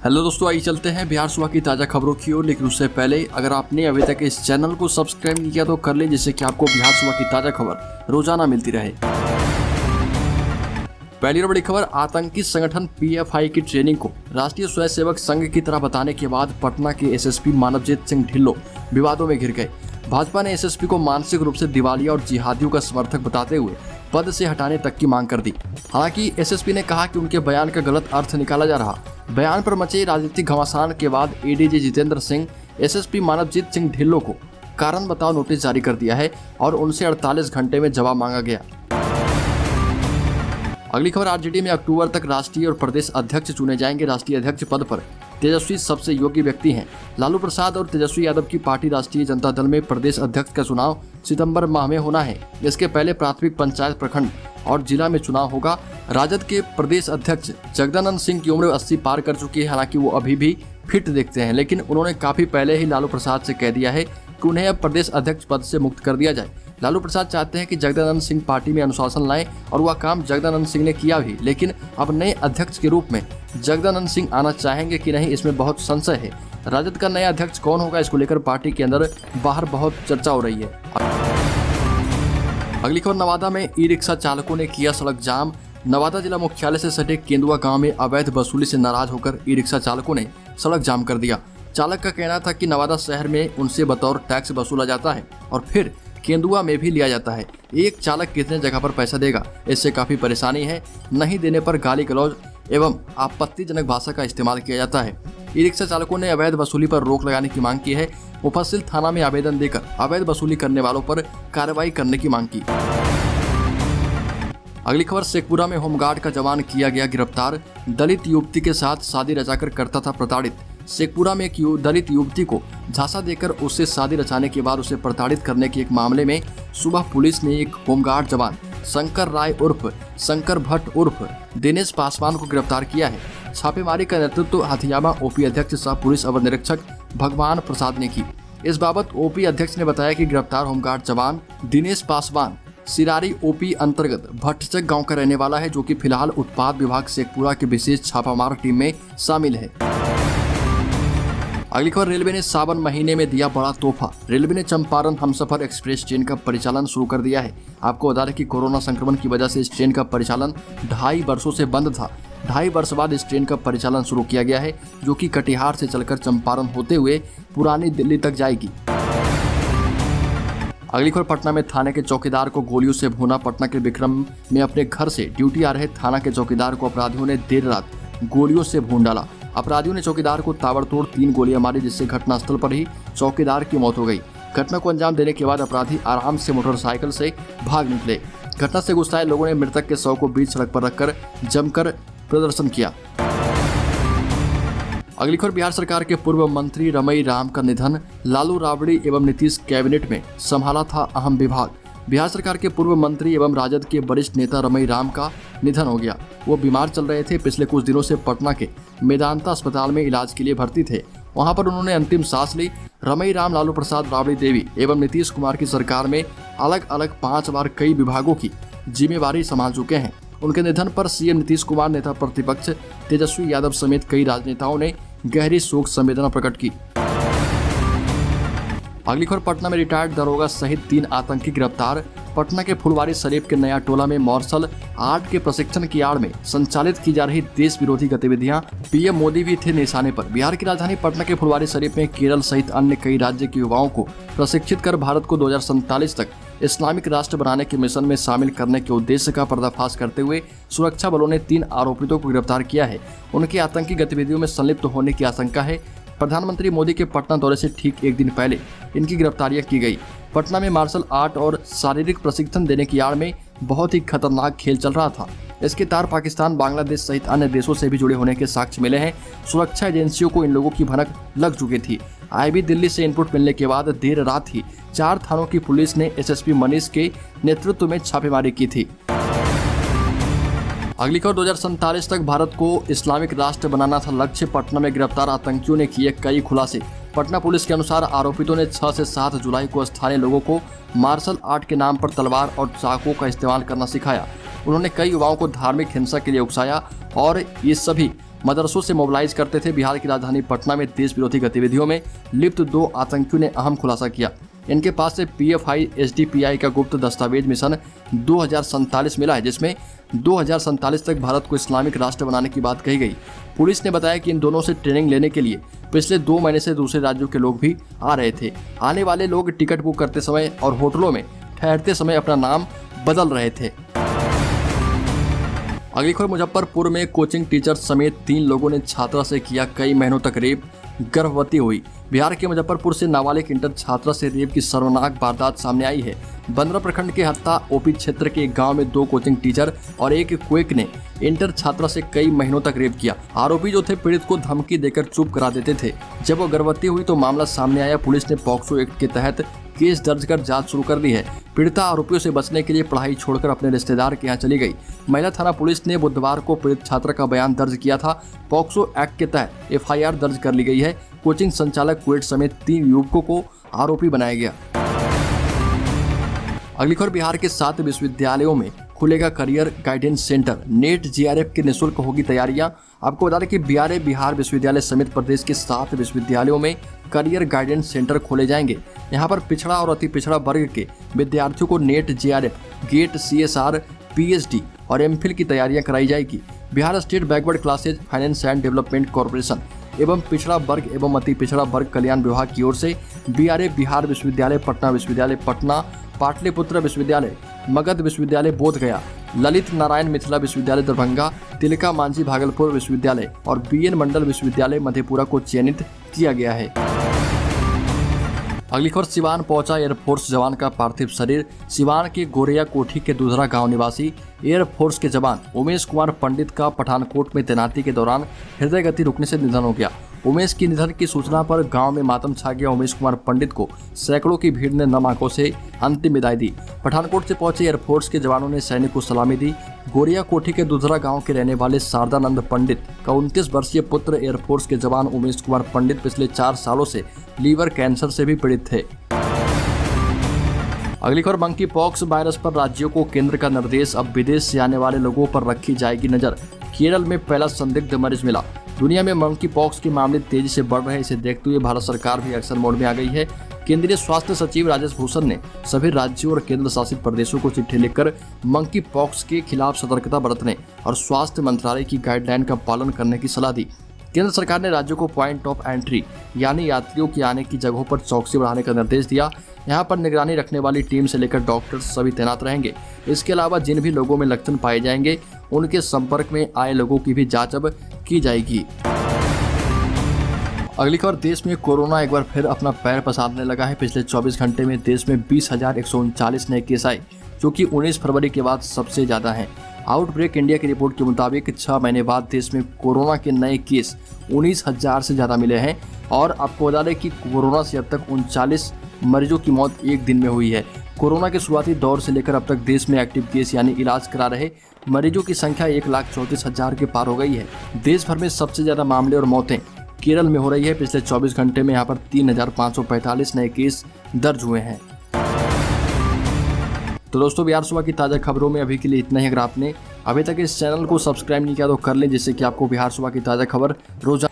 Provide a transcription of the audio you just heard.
Hello दोस्तों, आइए चलते हैं बिहार सुबह की ताज़ा खबरों की ओर। लेकिन उससे पहले अगर आपने अभी तक इस चैनल को सब्सक्राइब नहीं किया तो कर लें, जिससे कि आपको बिहार सुबह की ताज़ा खबर रोजाना मिलती रहे। पहली और बड़ी खबर, आतंकी संगठन PFI की ट्रेनिंग को राष्ट्रीय स्वयंसेवक संघ की तरह बताने के बाद पटना के SSP मानवजीत सिंह ढिल्लों विवादों में घिर गए। भाजपा ने SSP को मानसिक रूप से दिवालिया और जिहादियों का समर्थक बताते हुए पद से हटाने तक की मांग कर दी। हालांकि SSP ने कहा कि उनके बयान का गलत अर्थ निकाला जा रहा। बयान पर मचे राजनीतिक घमासान के बाद ADG जितेंद्र सिंह SSP मानवजीत सिंह ढिल्लों को कारण बताओ नोटिस जारी कर दिया है और उनसे 48 घंटे में जवाब मांगा गया। अगली खबर, RJD में अक्टूबर तक राष्ट्रीय और प्रदेश अध्यक्ष चुने जाएंगे। राष्ट्रीय अध्यक्ष पद पर तेजस्वी सबसे योग्य व्यक्ति हैं। लालू प्रसाद और तेजस्वी यादव की पार्टी राष्ट्रीय जनता दल में प्रदेश अध्यक्ष का चुनाव सितंबर माह में होना है। इसके पहले प्राथमिक, पंचायत, प्रखंड और जिला में चुनाव होगा। राजद के प्रदेश अध्यक्ष जगदानंद सिंह की उम्र 80 पार कर चुकी है। हालांकि वो अभी भी फिट दिखते हैं, लेकिन उन्होंने काफी पहले ही लालू प्रसाद से कह दिया है कि उन्हें अब प्रदेश अध्यक्ष पद से मुक्त कर दिया जाए। लालू प्रसाद चाहते हैं कि जगदानंद सिंह पार्टी में अनुशासन लाएं और वह काम जगदानंद सिंह ने किया भी, लेकिन अब नए अध्यक्ष के रूप में जगदानंद सिंह आना चाहेंगे कि नहीं, इसमें बहुत संशय है। राजद का नया अध्यक्ष कौन होगा, इसको लेकर पार्टी के अंदर बाहर बहुत चर्चा हो रही है। अगली खबर, नवादा में ई-रिक्शा चालकों ने किया सड़क जाम। नवादा जिला मुख्यालय से सटे केंदुआ गांव में अवैध वसूली से नाराज होकर ई-रिक्शा चालकों ने सड़क जाम कर दिया। चालक का कहना था कि नवादा शहर में उनसे बतौर टैक्स वसूला जाता है और फिर केंदुआ में भी लिया जाता है। एक चालक कितने जगह पर पैसा देगा, इससे काफी परेशानी है। नहीं देने पर गाली गलौज एवं आपत्तिजनक भाषा का इस्तेमाल किया जाता है। ई रिक्शा चालकों ने अवैध वसूली पर रोक लगाने की मांग की है। मुफस्सिल थाना में आवेदन देकर अवैध वसूली करने वालों पर कार्रवाई करने की मांग की। अगली खबर, शेखपुरा में होमगार्ड का जवान किया गया गिरफ्तार। दलित युवती के साथ शादी रचाकर करता था प्रताड़ित। शेखपुरा में एक दलित युवती को झांसा देकर उससे शादी रचाने के बाद उसे प्रताड़ित करने के एक मामले में सुबह पुलिस ने एक होमगार्ड जवान शंकर राय उर्फ शंकर भट्ट उर्फ दिनेश पासवान को गिरफ्तार किया है। छापेमारी का नेतृत्व हथियामा OP अध्यक्ष सह पुलिस अवर निरीक्षक भगवान प्रसाद ने की। इस बाबत OP अध्यक्ष ने बताया कि गिरफ्तार होमगार्ड जवान दिनेश पासवान सिरारी OP अंतर्गत भट्टचक गाँव का रहने वाला है, जो कि फिलहाल उत्पाद विभाग शेखपुरा की विशेष छापामार टीम में शामिल है। अगली खबर, रेलवे ने सावन महीने में दिया बड़ा तोहफा। रेलवे ने चंपारण हमसफर एक्सप्रेस ट्रेन का परिचालन शुरू कर दिया है। आपको बता दें कि कोरोना संक्रमण की वजह से इस ट्रेन का परिचालन 2.5 वर्षों से बंद था। 2.5 वर्ष बाद इस ट्रेन का परिचालन शुरू किया गया है, जो कि कटिहार से चलकर चंपारण होते हुए पुरानी दिल्ली तक जाएगी। अगली खबर, पटना में थाने के चौकीदार को गोलियों से भूना। पटना के विक्रम में अपने घर से ड्यूटी आ रहे थाना के चौकीदार को अपराधियों ने देर रात गोलियों से भून डाला। अपराधियों ने चौकीदार को ताबड़तोड़ 3 गोलियां मारी, जिससे घटनास्थल पर ही चौकीदार की मौत हो गई। घटना को अंजाम देने के बाद अपराधी आराम से मोटरसाइकिल से भाग निकले। घटना से गुस्साए लोगों ने मृतक के शव को बीच सड़क पर रखकर जमकर प्रदर्शन किया। अगली खबर, बिहार सरकार के पूर्व मंत्री रमई राम का निधन। लालू राबड़ी एवं नीतीश कैबिनेट में संभाला था अहम विभाग। बिहार सरकार के पूर्व मंत्री एवं राजद के वरिष्ठ नेता रमई राम का निधन हो गया। वो बीमार चल रहे थे। पिछले कुछ दिनों से पटना के मेदांता अस्पताल में इलाज के लिए भर्ती थे। वहां पर उन्होंने अंतिम सांस ली। रमई राम लालू प्रसाद, राबड़ी देवी एवं नीतीश कुमार की सरकार में अलग अलग 5 बार कई विभागों की जिम्मेवारी संभाल चुके हैं। उनके निधन पर CM नीतीश कुमार, नेता प्रतिपक्ष तेजस्वी यादव समेत कई राजनेताओं ने गहरी शोक संवेदना प्रकट की। अगली खबर, पटना में रिटायर्ड दरोगा सहित 3 आतंकी गिरफ्तार। पटना के फुलवारी शरीफ के नया टोला में मार्शल आर्ट के प्रशिक्षण की आड़ में संचालित की जा रही देश विरोधी गतिविधियां। PM मोदी भी थे निशाने पर। बिहार की राजधानी पटना के फुलवारी शरीफ में केरल सहित अन्य कई राज्य के युवाओं को प्रशिक्षित कर भारत को 2047 तक इस्लामिक राष्ट्र बनाने के मिशन में शामिल करने के उद्देश्य का पर्दाफाश करते हुए सुरक्षा बलों ने 3 आरोपितों को गिरफ्तार किया है। उनके आतंकी गतिविधियों में संलिप्त होने की आशंका है। प्रधानमंत्री मोदी के पटना दौरे से ठीक एक दिन पहले इनकी गिरफ्तारियां की गई। पटना में मार्शल आर्ट और शारीरिक प्रशिक्षण देने की आड़ में बहुत ही खतरनाक खेल चल रहा था। इसके तार पाकिस्तान, बांग्लादेश सहित अन्य देशों से भी जुड़े होने के साक्ष्य मिले हैं। सुरक्षा एजेंसियों को इन लोगों की भनक लग चुकी थी। IB दिल्ली से इनपुट मिलने के बाद देर रात ही 4 थानों की पुलिस ने SSP मनीष के नेतृत्व में छापेमारी की थी। अगली खबर, 2047 तक भारत को इस्लामिक राष्ट्र बनाना था लक्ष्य। पटना में गिरफ्तार आतंकियों ने किए कई खुलासे। पटना पुलिस के अनुसार आरोपितों ने 6 से 7 जुलाई को स्थानीय लोगों को मार्शल आर्ट के नाम पर तलवार और चाकुओं का इस्तेमाल करना सिखाया। उन्होंने कई युवाओं को धार्मिक हिंसा के लिए उकसाया और ये सभी मदरसों से मोबिलाइज करते थे। बिहार की राजधानी पटना में देश विरोधी गतिविधियों में लिप्त 2 आतंकियों ने अहम खुलासा किया। इनके पास से PFI SDPI का गुप्त दस्तावेज मिशन 2047 मिला है, जिसमें 2047 तक भारत को इस्लामिक राष्ट्र बनाने की बात कही गई। पुलिस ने बताया कि इन दोनों से ट्रेनिंग लेने के लिए पिछले 2 महीने से दूसरे राज्यों के लोग भी आ रहे थे। आने वाले लोग टिकट बुक करते समय और होटलों में ठहरते समय अपना नाम बदल रहे थे। अगली खबर, मुजफ्फरपुर में कोचिंग टीचर समेत 3 लोगों ने छात्रा से किया कई महीनों तक रेप, गर्भवती हुई। बिहार के मुजफ्फरपुर से नाबालिग इंटर छात्रा से रेप की शर्मनाक वारदात सामने आई है। बंदरा प्रखंड के हत्ता ओपी क्षेत्र के एक गांव में 2 कोचिंग टीचर और एक क्वेक ने इंटर छात्रा से कई महीनों तक रेप किया। आरोपी जो थे पीड़ित को धमकी देकर चुप करा देते थे। जब वो गर्भवती हुई तो मामला सामने आया। पुलिस ने पॉक्सो एक्ट के तहत केस दर्ज कर जांच शुरू कर दी है। पीड़िता आरोपियों से बचने के लिए पढ़ाई छोड़कर अपने रिश्तेदार के यहाँ चली गई। महिला थाना पुलिस ने बुधवार को पीड़ित छात्रा का बयान दर्ज किया था। पॉक्सो एक्ट के तहत FIR दर्ज कर ली गई है। कोचिंग संचालक कुएट समेत 3 युवकों को आरोपी बनाया गया। अगली खबर, बिहार के 7 विश्वविद्यालयों में खुलेगा career guidance centre. Net GRF की निःशुल्क होगी तैयारियां। आपको बता दें कि बिहार विश्वविद्यालय समेत प्रदेश के 7 विश्वविद्यालयों में करियर गाइडेंस सेंटर खोले जाएंगे। यहां पर पिछड़ा और अति पिछड़ा वर्ग के विद्यार्थियों को NET GRF, GATE, CSR, PhD और MPhil की तैयारियां कराई जाएगी। Bihar state backward classes finance and development corporation एवं पिछड़ा वर्ग एवं अति पिछड़ा वर्ग कल्याण विभाग की ओर से BRA बिहार विश्वविद्यालय पटना, पाटलिपुत्र विश्वविद्यालय, मगध विश्वविद्यालय बोधगया, ललित नारायण मिथिला विश्वविद्यालय दरभंगा, तिलका मांझी भागलपुर विश्वविद्यालय और BN मंडल विश्वविद्यालय मधेपुरा को चयनित किया गया है। अगली खबर, सिवान पहुंचा एयरफोर्स जवान का पार्थिव शरीर। सिवान के गोरिया कोठी के दुधरा गांव निवासी एयरफोर्स के जवान उमेश कुमार पंडित का पठानकोट में तैनाती के दौरान हृदय गति रुकने से निधन हो गया। उमेश की निधन की सूचना पर गांव में मातम छा गया। उमेश कुमार पंडित को सैकड़ों की भीड़ ने नम आंखों से अंतिम विदाई दी। पठानकोट से पहुंचे एयरफोर्स के जवानों ने सैनिक को सलामी दी। गोरिया कोठी के दुधरा गांव के रहने वाले शारदानंद पंडित का 29 वर्षीय पुत्र एयरफोर्स के जवान उमेश कुमार पंडित पिछले 4 सालों से लीवर कैंसर से भी पीड़ित थे। अगली खबर, मंकी पॉक्स वायरस पर राज्यों को केंद्र का निर्देश। अब विदेश से आने वाले लोगों पर रखी जाएगी नजर। केरल में पहला संदिग्ध मरीज मिला। दुनिया में मंकी पॉक्स के मामले तेजी से बढ़ रहे हैं। इसे देखते हुए भारत सरकार भी एक्शन मोड में आ गई है। केंद्रीय स्वास्थ्य सचिव राजेश भूषण ने सभी राज्यों और केंद्र शासित प्रदेशों को चिट्ठी लिखकर मंकी पॉक्स के खिलाफ सतर्कता बरतने और स्वास्थ्य मंत्रालय की गाइडलाइन का पालन करने की सलाह दी। केंद्र सरकार ने राज्यों को पॉइंट ऑफ एंट्री यानी यात्रियों के आने की जगहों पर चौकसी बढ़ाने का निर्देश दिया। यहां पर निगरानी रखने वाली टीम से लेकर डॉक्टर सभी तैनात रहेंगे। इसके अलावा जिन भी लोगों में लक्षण पाए जाएंगे उनके संपर्क में आए लोगों की भी जांच अब की जाएगी। अगली खबर, देश में कोरोना एक बार फिर अपना पैर पसारने लगा है। पिछले 24 घंटे में देश में 20,139 नए केस आए, जो कि 19 फरवरी के बाद सबसे ज्यादा हैं। आउटब्रेक इंडिया की रिपोर्ट के मुताबिक 6 महीने बाद देश में कोरोना के नए केस 19,000 से ज़्यादा मिले हैं। और आपको बता दें कि कोरोना से अब तक 39 मरीजों की मौत एक दिन में हुई है। कोरोना के शुरुआती दौर से लेकर अब तक देश में एक्टिव केस यानी इलाज करा रहे मरीजों की संख्या 1,34,000 के पार हो गई है। देश भर में सबसे ज़्यादा मामले और मौतें केरल में हो रही है। पिछले 24 घंटे में यहाँ पर 3,545 नए केस दर्ज हुए हैं। तो दोस्तों, बिहार सुबह की ताज़ा खबरों में अभी के लिए इतना ही। अगर आपने अभी तक इस चैनल को सब्सक्राइब नहीं किया तो कर लें, जिससे कि आपको बिहार सुबह की ताज़ा खबर रोजाना